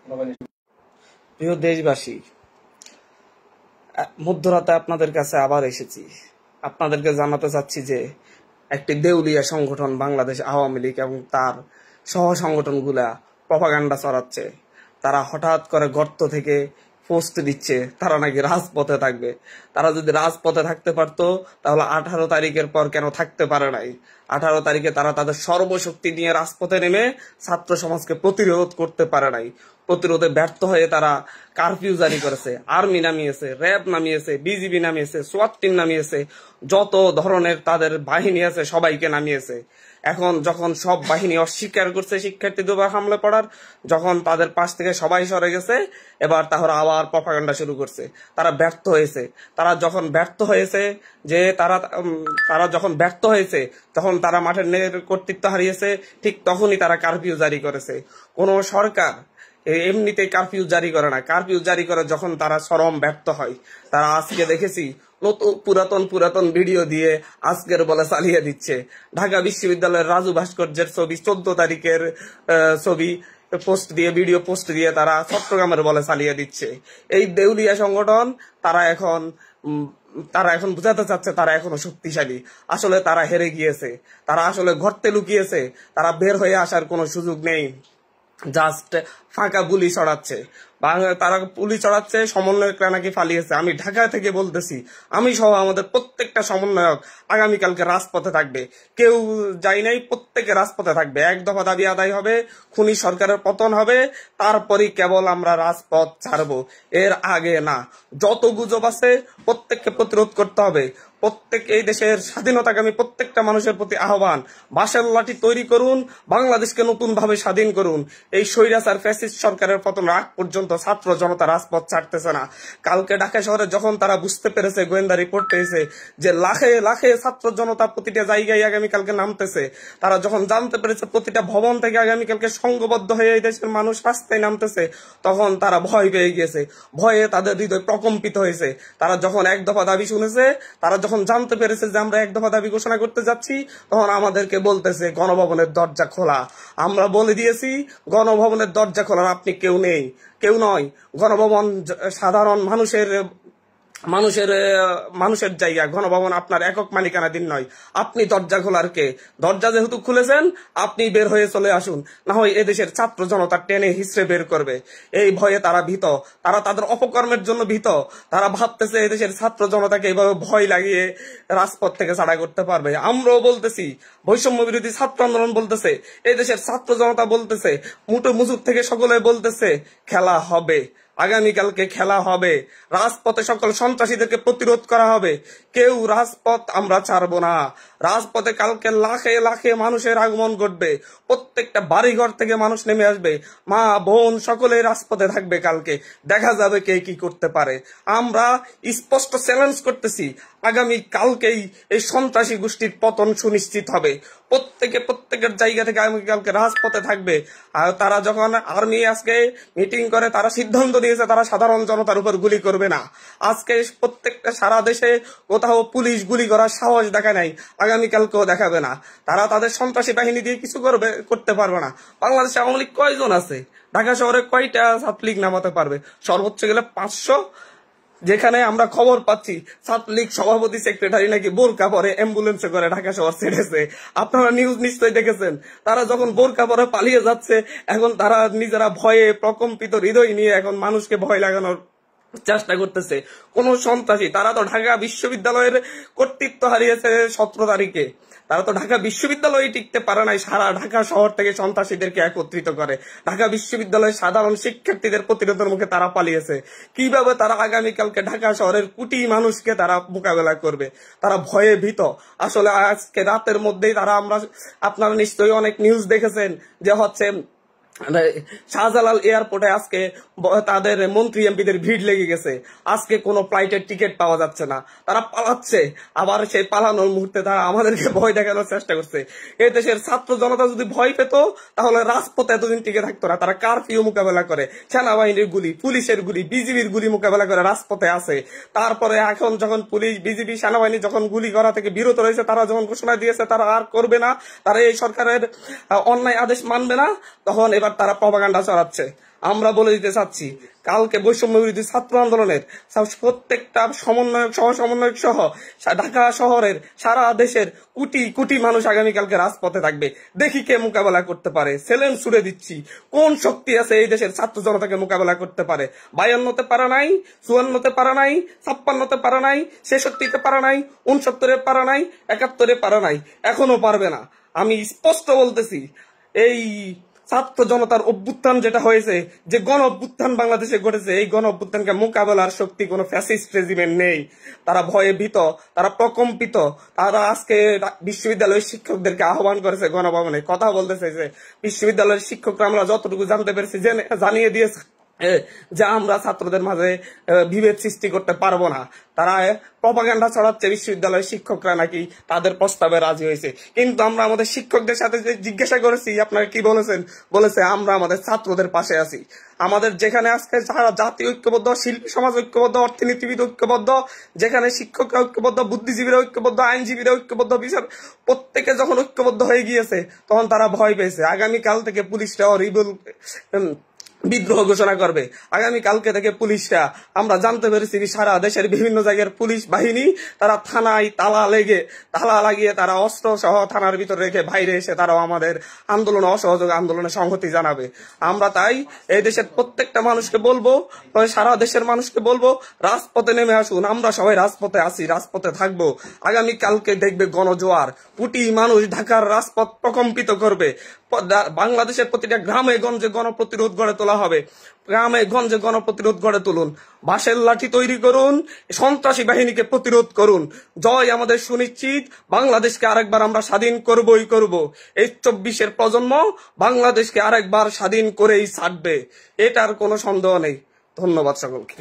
প্রিয় দেশবাসী, মধ্যরাতে আপনাদের কাছে আবার এসেছি। আপনাদেরকে জানাতে চাচ্ছি যে একটি দেউলিয়া সংগঠন বাংলাদেশ আওয়ামী লীগ এবং তার সহ সংগঠনগুলা প্রপাগান্ডা ছড়াচ্ছে। তারা হঠাৎ করে গর্ত থেকে পোস্ট দিচ্ছে তারা নাকি রাজপথে থাকবে। তারা যদি রাজপথে থাকতে পারতো তাহলে 18 তারিখের পর কেন থাকতে পারে নাই? 18 তারিখে তারা তাদের সর্বশক্তি নিয়ে রাজপথে নেমে ছাত্র সমাজকে প্রতিরোধ করতে পারে নাই। প্রতিরোধে ব্যর্থ হয়ে তারা কারফিউ জারি করেছে, আর্মি নামিয়েছে, র্যাব নামিয়েছে, বিজিবি নামিয়েছে, সোয়াট টিম নামিয়েছে, যত ধরনের তাদের বাহিনী আছে সবাইকে নামিয়েছে। এখন যখন সব বাহিনী অস্বীকার করছে শিক্ষার্থীদের উপর হামলা পড়ার, যখন তাদের পাশ থেকে সবাই সরে গেছে, এবার তারা আবার প্রপাগান্ডা শুরু করছে। তারা ব্যর্থ হয়েছে। তারা যখন ব্যর্থ হয়েছে তখন তারা মাঠের কর্তৃত্ব হারিয়েছে, ঠিক তখনই তারা কারফিউ জারি করেছে। কোন সরকার এমনিতেই কারফিউ জারি করে না। কারফিউ জারি করে যখন তারা চরম ব্যর্থ হয়। তারা আজকে দেখেছি নতুন পুরাতন ভিডিও দিয়ে আজকের বলে চালিয়ে দিচ্ছে। ঢাকা বিশ্ববিদ্যালয়ের রাজু ভাস্কর্যের ছবি 14 তারিখের ছবি ভিডিও পোস্ট দিয়ে তারা চট্টগ্রামের বলে চালিয়ে দিচ্ছে। এই দেউলিয়া সংগঠন তারা এখন বুঝাতে চাচ্ছে তারা এখনো শক্তিশালী। আসলে তারা হেরে গিয়েছে। তারা আসলে গর্তে লুকিয়েছে। তারা বের হয়ে আসার কোনো সুযোগ নেই। জাস্ট ফাঁকা গুলি ছড়াচ্ছে। তারা পুলিশ চড়াচ্ছে, সমন্বয়করা নাকি পালিয়েছে। আমি ঢাকা থেকে বলতেছি, আমি সহ আমাদের প্রত্যেকটা সমন্বয়ক আগামীকালকে রাজপথে থাকবে। কেউ যাই নাই, প্রত্যেকে রাজপথে থাকবে। এক দফা দাবি আদায় হবে, খুনি সরকারের পতন হবে, তারপরই কেবল আমরা রাজপথ ছাড়বো, এর আগে না। যত গুজব আছে প্রত্যেককে প্রতিরোধ করতে হবে। এই দেশের স্বাধীনতাকামী প্রত্যেকটা মানুষের প্রতি আহ্বান, বাঁশের লাঠি তৈরি করুন, বাংলাদেশকে নতুন ভাবে স্বাধীন করুন। এই স্বৈরাচার ফ্যাসিস্ট সরকারের পতন আগ পর্যন্ত ছাত্র জনতা রাজপথ ছাড়তেছে না। কালকে ঢাকা শহরে যখন তারা বুঝতে পেরেছে, গোয়েন্দা রিপোর্ট পেয়েছে যে লাখে লাখে ছাত্র জনতা প্রতিটা জায়গায় আগামীকালকে নামতেছে, তারা যখন জানতে পেরেছে প্রতিটা ভবন থেকে আগামীকালকে সংঘবদ্ধ হয়ে এই দেশের মানুষ রাস্তায় নামতেছে, তখন তারা ভয় পেয়ে গিয়েছে। ভয়ে তাদের হৃদয় প্রকম্পিত হয়েছে। তারা যখন এক দফা দাবি শুনেছে, তারা যখন জানতে পেরেছে যে আমরা এক দফা দাবি ঘোষণা করতে যাচ্ছি, তখন আমাদেরকে বলতেছে গণভবনের দরজা খোলা। আমরা বলে দিয়েছি গণভবনের দরজা খোলার আপনি কেউ নয়। গণভবন সাধারণ মানুষের জায়গা। গণভবন আপনার একক মালিকানাধীন নয়। আপনি দরজা খোলার কে? দরজা যেহেতু খুলেছেন, আপনি বের হয়ে চলে আসুন, না হয় এদেশের ছাত্র জনতা টেনে হিসড়ে বের করবে। এই ভয়ে তারা ভীত। তারা তাদের অপকর্মের জন্য ভীত। তারা ভাবতেছে এদেশের ছাত্র জনতাকে এইভাবে ভয় লাগিয়ে রাজপথ থেকে ছাড়া করতে পারবে। আমরাও বলতেছি, বৈষম্য বিরোধী ছাত্র আন্দোলন বলতেছে, এই দেশের ছাত্র জনতা বলতেছে, মুঠো মুজুর থেকে সকলে বলতেছে খেলা হবে। আগামীকালকে খেলা হবে। রাজপথে সকল সন্ত্রাসীদেরকে প্রতিরোধ করা হবে। কেউ রাজপথ আমরা ছাড়বো না। রাজপথে কালকে লাখে লাখে মানুষের আগমন ঘটবে। প্রত্যেকটা বাড়িঘর থেকে মানুষ নেমে আসবে। মা বোন সকলে রাজপথে থাকবে। কালকে দেখা যাবে কে কি করতে পারে। আমরা স্পষ্ট চ্যালেঞ্জ করতেছি, আগামী কালকেই এই সন্ত্রাসী গোষ্ঠীর পতন সুনিশ্চিত হবে। প্রত্যেকের জায়গা থেকে আগামীকালকে রাজপথে থাকবে। আর তারা যখন আর্মি আজকে মিটিং করে, তারা সিদ্ধান্ত নিয়েছে তারা সাধারণ জনতার উপর গুলি করবে না। আজকে প্রত্যেকটা সারা দেশে কোথাও পুলিশ গুলি করার সাহস দেখায় নাই, আগামীকালকেও দেখাবে না। তারা তাদের সন্ত্রাসী বাহিনী দিয়ে কিছু করতে পারবে না। বাংলাদেশে আওয়ামী লীগ কয়জন আছে? ঢাকা শহরে কয়টা ছাত্রলীগ নামাতে পারবে? সর্বোচ্চ গেলে 500। যেখানে আমরা খবর পাচ্ছি ছাত্রলীগ সভাপতি সেক্রেটারি নাকি বোরকা পরে অ্যাম্বুলেন্সে করে ঢাকা শহর ছেড়েছে। আপনারা নিউজ নিশ্চয়ই দেখেছেন। তারা যখন বোরকা পরে পালিয়ে যাচ্ছে, এখন তারা নিজেরা ভয়ে প্রকম্পিত হৃদয় নিয়ে এখন মানুষকে ভয় লাগানোর চেষ্টা করতেছে। কোন সন্ত্রাসী, তারা তো ঢাকা বিশ্ববিদ্যালয়ের কর্তৃত্ব হারিয়েছে 17 তারিখে। তারা তো ঢাকা বিশ্ববিদ্যালয়ে টিকতে পারে নাই, সারা ঢাকা শহর থেকে সন্ত্রাসীদেরকে একত্রিত করে ঢাকা বিশ্ববিদ্যালয়ের সাধারণ শিক্ষার্থীদের প্রতিরোধের মুখে তারা পালিয়েছে। কিভাবে তারা আগামীকালকে ঢাকা শহরের কোটি মানুষকে তারা মোকাবেলা করবে? তারা ভয়ে ভীত। আসলে আজকে রাতের মধ্যেই আপনারা নিশ্চয়ই অনেক নিউজ দেখেছেন যে হচ্ছে শাহজালাল এয়ারপোর্টে আজকে তাদের মন্ত্রী এমপিদের ভিড় লেগে গেছে। আজকে কোনো ফ্লাইটের টিকিট পাওয়া যাচ্ছে না। তারা পালাচ্ছে। আবার সেই পালানোর মুহূর্তে তারা আমাদেরকে ভয় দেখানোর চেষ্টা করছে। এই দেশের ছাত্র জনতা যদি ভয় পেত তাহলে রাজপথে এতদিন টিকে থাকতো না। তারা কারফিউ মোকাবেলা করে, সেনাবাহিনীর গুলি, পুলিশের গুলি, বিজিবির গুলি মোকাবেলা করে রাজপথে আছে। তারপরে এখন যখন পুলিশ, বিজিবি, সেনাবাহিনী যখন গুলি করা থেকে বিরত রয়েছে, তারা যখন ঘোষণা দিয়েছে তারা আর করবে না, তারা এই সরকারের অন্যায় আদেশ মানবে না, তখন এবার তারা প্রপাগান্ডা ছড়াচ্ছে। আমরা বলে দিতে চাচ্ছি, কালকে বৈষম্য বিরোধী ছাত্র আন্দোলনের প্রত্যেকটা সমন্বয়ক সহ ঢাকা শহরের সারা দেশের কোটি কোটি মানুষ আগামীকালকে রাজপথে থাকবে। দেখি কে মোকাবেলা করতে পারে। চ্যালেঞ্জ ছুড়ে দিচ্ছি, কোন শক্তি আছে এই দেশের ছাত্র জনতাকে মোকাবেলা করতে পারে। 52-তে পারা নাই, 54-তে পারা নাই, 56-তে পারা নাই, 66-তে পারা নাই, 69-এ পারা নাই, 71-এ পারা নাই, এখনো পারবে না। আমি স্পষ্ট বলতেছি, এই ছাত্র জনতার অভ্যুত্থান যেটা হয়েছে, যে গণ অভ্যুত্থান বাংলাদেশে ঘটেছে, এই গণ অভ্যুত্থানকে মোকাবেলার শক্তি কোনো ফ্যাসিস্ট রেজিমেন্ট নেই। তারা ভয়ে ভীত, তারা প্রকম্পিত। তারা আজকে বিশ্ববিদ্যালয়ের শিক্ষকদেরকে আহ্বান করেছে গণভবনে, কথা বলতেছে যে বিশ্ববিদ্যালয়ের শিক্ষকরা আমরা যতটুকু জানতে পেরেছি জানিয়ে দিয়েছে যে আমরা ছাত্রদের মাঝে বিভেদ সৃষ্টি করতে পারবো না। তারা প্রপাগান্ডা ছড়াচ্ছে বিশ্ববিদ্যালয়ের শিক্ষকরা নাকি তাদের প্রস্তাবে রাজি হয়েছে। কিন্তু আমরা আমাদের শিক্ষকদের সাথে যে জিজ্ঞাসা করেছি আপনারা কি বলেছেন, বলেছে আমরা আমাদের ছাত্রদের পাশে আছি। আমাদের যেখানে আজকে সারা জাতি ঐক্যবদ্ধ, শিল্পী সমাজ ঐক্যবদ্ধ, অর্থনীতিবিদ ঐক্যবদ্ধ, যেখানে শিক্ষকরা ঐক্যবদ্ধ, বুদ্ধিজীবীরা ঐক্যবদ্ধ, আইনজীবীরা ঐক্যবদ্ধ, বিচার প্রত্যেকে যখন ঐক্যবদ্ধ হয়ে গিয়েছে তখন তারা ভয় পেয়েছে। আগামীকাল থেকে পুলিশরাও বিদ্রোহ ঘোষণা করবে। আগামী কালকে থেকে পুলিশরা, আমরা জানতে পেরেছি সারা দেশের বিভিন্ন জায়গার পুলিশ বাহিনী তারা থানায় তালা লাগিয়ে তারা অস্ত্র সহ থানার ভিতরে রেখে বাইরে এসে তারাও আমাদের আন্দোলনে অসহযোগ আন্দোলনে সংহতি জানাবে। আমরা তাই এই দেশের প্রত্যেকটা মানুষকে বলবো, সারা দেশের মানুষকে বলবো, রাজপথে নেমে আসুন। আমরা সবাই রাজপথে আছি, রাজপথে থাকবো। আগামী কালকে দেখবে গণজোয়ার, কোটি মানুষ ঢাকার রাজপথ প্রকম্পিত করবে। বাংলাদেশের প্রতিটা গ্রামে গঞ্জে গণপ্রতিরোধ গড়ে তোলা হবে। গ্রামে গঞ্জে গণপ্রতিরোধ গড়ে তুলুন, বাঁশের লাঠি তৈরি করুন, সন্ত্রাসী বাহিনীকে প্রতিরোধ করুন। জয় আমাদের সুনিশ্চিত। বাংলাদেশকে আরেকবার আমরা স্বাধীন করবই করব। এই 24-এর প্রজন্ম বাংলাদেশকে আরেকবার স্বাধীন করেই ছাড়বে, এটার কোনো সন্দেহ নেই। ধন্যবাদ সকলকে।